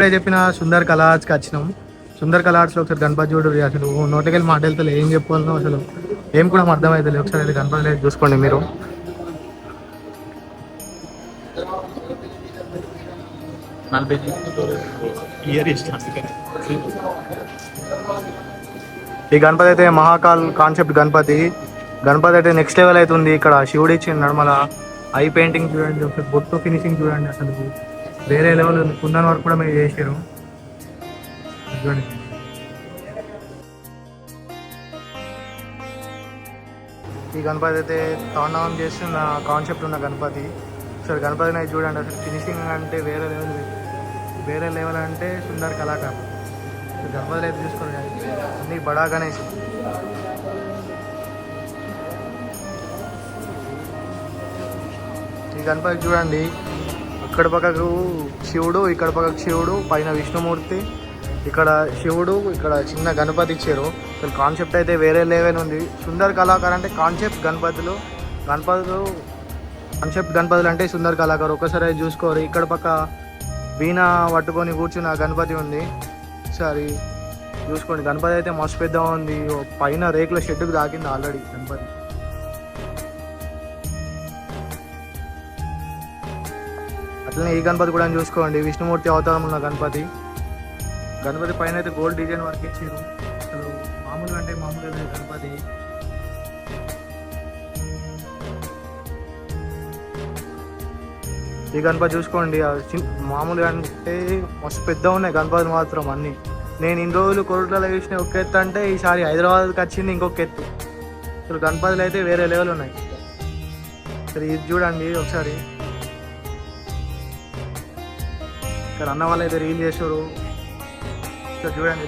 ఇప్పుడే చెప్పిన సుందర్ కలార్స్కి వచ్చినాం. సుందర్ కలార్స్లో ఒకసారి గణపతి చూడు. అసలు నోటికెళ్ళి మాటలతో ఏం చెప్పాలనో అసలు ఏం కూడా అర్థమవుతుంది. ఒకసారి అయితే గణపతి చూసుకోండి మీరు. ఈ గణపతి అయితే మహాకాల్ కాన్సెప్ట్ గణపతి. గణపతి అయితే నెక్స్ట్ లెవెల్ అవుతుంది. ఇక్కడ శివుడు ఇచ్చిన నర్మల ఐ పెయింటింగ్ చూడండి, ఒకసారి బొట్టు ఫినిషింగ్ చూడండి, అసలు వేరే లెవెల్ ఉంది. కుందన్ వర్క్ కూడా మీరు చేసారు చూడండి. ఈ గణపతి అయితే తాండవం చేస్తున్న కాన్సెప్ట్ ఉన్న గణపతి. ఒకసారి గణపతిని అయితే చూడండి, అసలు ఫినిషింగ్ అంటే వేరే లెవెల్ అంటే సుందర్ కళాకారు. గణపతి అయితే చూసుకోండి, అన్ని బడా గణేష్. ఈ గణపతి చూడండి, అక్కడ పక్కకు శివుడు, ఇక్కడ పక్కకు శివుడు, పైన విష్ణుమూర్తి, ఇక్కడ శివుడు, ఇక్కడ చిన్న గణపతి ఇచ్చారు. అసలు కాన్సెప్ట్ అయితే వేరే లెవెల్ ఉంది. సుందర్ కళాకారు అంటే కాన్సెప్ట్ గణపతులు కాన్సెప్ట్ గణపతులు అంటే సుందర్ కళాకారు. ఒక్కసారి అయితే చూసుకోరు. ఇక్కడ పక్క వీణ పట్టుకొని కూర్చున్న గణపతి ఉంది. ఒకసారి చూసుకోండి, గణపతి అయితే మస్తు పెద్ద ఉంది. పైన రేకుల షెడ్డుకు దాకింది ఆల్రెడీ గణపతి. అట్లనే ఈ గణపతి కూడా చూసుకోండి, విష్ణుమూర్తి అవతారం ఉన్న గణపతి. గణపతి పైన అయితే గోల్డ్ డిజైన్ వర్క్ ఇచ్చారు. అసలు మామూలుగా అంటే మామూలుగా గణపతి. ఈ గణపతి చూసుకోండి, మామూలుగా అంటే మస్తు పెద్ద ఉన్నాయి గణపతి మాత్రం అన్నీ. నేను ఇన్ని రోజులు కొరట్లలో చూసిన ఒక ఎత్తు అంటే ఈసారి హైదరాబాద్కి వచ్చింది ఇంకొక ఎత్తు. అసలు గణపతులు అయితే వేరే లెవెల్ ఉన్నాయి. సరే ఇది చూడండి ఒకసారి, ఇక్కడ అన్న వాళ్ళు అయితే రీల్ చేశారు. ఇక్కడ చూడండి.